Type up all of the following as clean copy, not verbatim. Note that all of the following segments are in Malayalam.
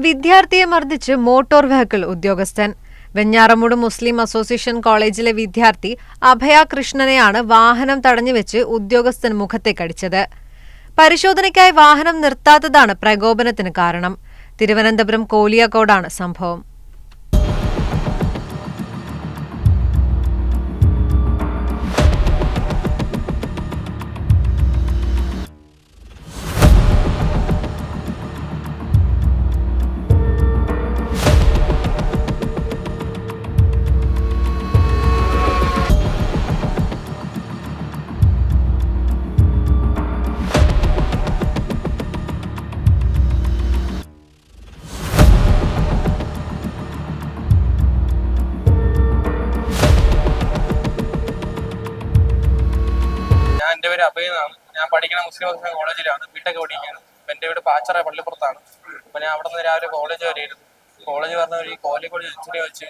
വിദ്യാർത്ഥിയെ മർദ്ദിച്ച് മോട്ടോർ വെഹിക്കിൾ ഉദ്യോഗസ്ഥൻ. വെഞ്ഞാറമൂട് മുസ്ലിം അസോസിയേഷൻ കോളേജിലെ വിദ്യാർത്ഥി അഭയ കൃഷ്ണനെയാണ് വാഹനം തടഞ്ഞുവെച്ച് ഉദ്യോഗസ്ഥൻ മുഖത്തേക്കടിച്ചത്. പരിശോധനയ്ക്കായി വാഹനം നിർത്താത്തതാണ് പ്രകോപനത്തിന് കാരണം. തിരുവനന്തപുരം കോലിയക്കോടാണ് സംഭവം. എന്റെ പേര് അഭയ എന്നാണ്. ഞാൻ പഠിക്കുന്ന മുസ്ലിം കോളേജിലാണ്, ബിടെക് പഠിക്കുകയാണ്. എന്റെ വീട് പാച്ചറ പള്ളിപ്പുറത്താണ്. അപ്പൊ ഞാൻ അവിടെ നിന്ന് രാവിലെ കോളേജ് വരെയായിരുന്നു. കോളേജ് പറഞ്ഞ ഈ കോലിക്കോട് ജംഗ്ഷനിൽ വെച്ച്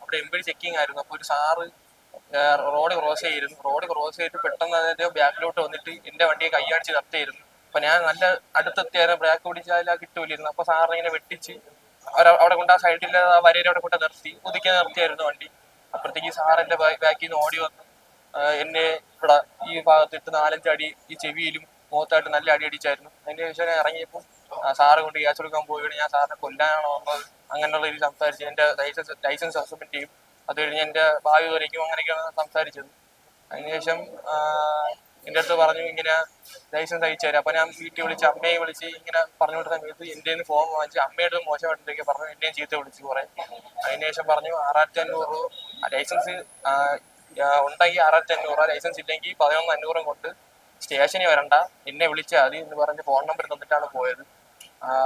അവിടെ എംപിഡി ചെക്കിംഗ് ആയിരുന്നു. അപ്പൊ ഒരു സാറ് റോഡ് ക്രോസ് ചെയ്തിട്ട് പെട്ടെന്ന് അതിന്റെ ബാക്കിലോട്ട് വന്നിട്ട് എന്റെ വണ്ടിയെ കൈയടിച്ച് നിർത്തിയിരുന്നു. അപ്പൊ ഞാൻ നല്ല അടുത്തെത്തിയായിരുന്നു, ബ്രേക്ക് പിടിച്ചാൽ കിട്ടൂലിരുന്നു. അപ്പൊ സാറിനെ ഇങ്ങനെ വെട്ടിച്ച് അവിടെ കൊണ്ട് ആ സൈഡിൽ ആ വരയിൽ അവിടെ കൊണ്ട് നിർത്തിയായിരുന്നു വണ്ടി. അപ്പോഴത്തേക്ക് സാറിന്റെ ബാക്കിൽ നിന്ന് ഓടി വന്നു എന്നെ ഇവിടെ ഈ ഭാഗത്തിട്ട് 4-5 അടി ഈ ചെവിയിലും മുഖത്തായിട്ട് നല്ല അടി അടിച്ചായിരുന്നു. അതിന് ശേഷം ഞാൻ ഇറങ്ങിയപ്പോൾ സാറ് കൊണ്ട് ഗ്യാസ് എടുക്കാൻ പോവുകയാണ്. ഞാൻ സാറിനെ കൊല്ലാനാണോ വന്നത് അങ്ങനെയുള്ള രീതിയിൽ സംസാരിച്ച് എന്റെ ലൈസൻസ് സസ്പെൻഡ് ചെയ്യും. അത് കഴിഞ്ഞ് എന്റെ ഭാവി വരയ്ക്കും അങ്ങനെയൊക്കെയാണ് സംസാരിച്ചത്. അതിനുശേഷം എൻ്റെ അടുത്ത് പറഞ്ഞു ഇങ്ങനെ ലൈസൻസ് അയച്ചു തരാം. അപ്പൊ ഞാൻ വീട്ടിൽ വിളിച്ച് അമ്മയെ വിളിച്ച് ഇങ്ങനെ പറഞ്ഞു കൊടുത്ത സമയത്ത് എൻ്റെ ഫോം വാങ്ങിച്ച് അമ്മയുടെ മോശമായിട്ടൊക്കെ പറഞ്ഞു, എന്നെയും ചീത്ത വിളിച്ച് കുറെ. അതിനുശേഷം പറഞ്ഞു 6500 രൂപ ലൈസൻസ് ഉണ്ടെങ്കിൽ 6500 രൂപ, ലൈസൻസ് ഇല്ലെങ്കിൽ 11,500 കൊണ്ട് സ്റ്റേഷനിൽ വരണ്ട, എന്നെ വിളിച്ചാൽ മതി എന്ന് പറഞ്ഞ് ഫോൺ നമ്പർ തന്നിട്ടാണ് പോയത്.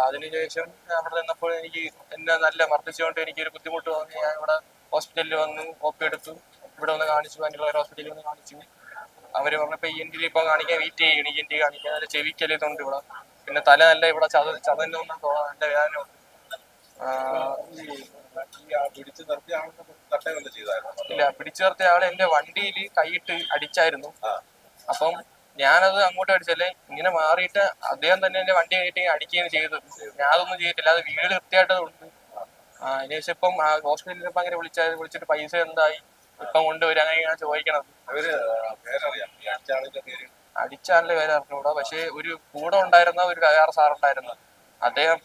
അതിനുശേഷം അവിടെ നിന്നപ്പോൾ എനിക്ക് എന്നെ നല്ല മർദ്ദിച്ചുകൊണ്ട് എനിക്കൊരു ബുദ്ധിമുട്ട് തോന്നി. ഞാൻ ഇവിടെ ഹോസ്പിറ്റലിൽ വന്നു, ഒപ്പി എടുത്തു, ഇവിടെ ഒന്ന് കാണിച്ചു, അതിനുള്ള ഹോസ്പിറ്റലിൽ ഒന്ന് കാണിച്ചു. അവര് പറഞ്ഞപ്പോ ENT ഇപ്പൊ കാണിക്കാൻ വെയിറ്റ് ചെയ്യണം, ENT കാണിക്കാൻ. നല്ല ചെവിക്കല്ലുണ്ട് ഇവിടെ, പിന്നെ തല നല്ല ഇവിടെ ചതന്നൊന്നും തോന്നാൻ നല്ല വേദന ഉണ്ട്. ഇല്ല, പിടിച്ചു നിർത്തിയ ആള് എന്റെ വണ്ടിയിൽ കൈയിട്ട് അടിച്ചായിരുന്നു. അപ്പം ഞാനത് അങ്ങോട്ട് അടിച്ചല്ലേ, ഇങ്ങനെ മാറിയിട്ട് അദ്ദേഹം തന്നെ എന്റെ വണ്ടി കയറ്റി അടിക്കുകയാണ് ചെയ്തത്. ഞാൻ അതൊന്നും ചെയ്തിട്ടില്ല, അത് വീട് കൃത്യമായിട്ടുണ്ട്. അതിനുശേഷം ഇപ്പം ഹോസ്പിറ്റലിൽ ഇപ്പം അങ്ങനെ വിളിച്ചിട്ട് പൈസ എന്തായി ഇപ്പം കൊണ്ടുവരും അങ്ങനെയാണ് ചോദിക്കണത്. അടിച്ചാളിന്റെ പേര് അറിഞ്ഞൂടാ, പക്ഷെ ഒരു കൂടെ ഉണ്ടായിരുന്ന ഒരു വേറെ സാറുണ്ടായിരുന്നു. അദ്ദേഹം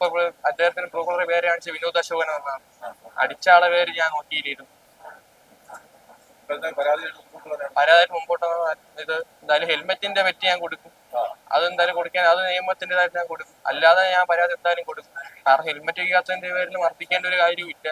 അദ്ദേഹത്തിന് പ്രൂഫുള്ള പേര് കാണിച്ച വിനോദ് അശോകൻ എന്നാണ്. അടിച്ച ആളെ പേര് ഞാൻ നോക്കിയിരുന്നു. പരാതി മുമ്പോട്ട് ഇത് എന്തായാലും ഹെൽമെറ്റിന്റെ പറ്റി ഞാൻ കൊടുക്കും. അതെന്തായാലും കൊടുക്കാൻ അത് നിയമത്തിൻ്റെതായിട്ട് ഞാൻ കൊടുക്കും. അല്ലാതെ ഞാൻ പരാതി എന്തായാലും കൊടുക്കും. കാരണം ഹെൽമെറ്റ് ഇല്ലാത്തതിന്റെ പേരിൽ മർദ്ദിക്കേണ്ട ഒരു കാര്യമില്ല.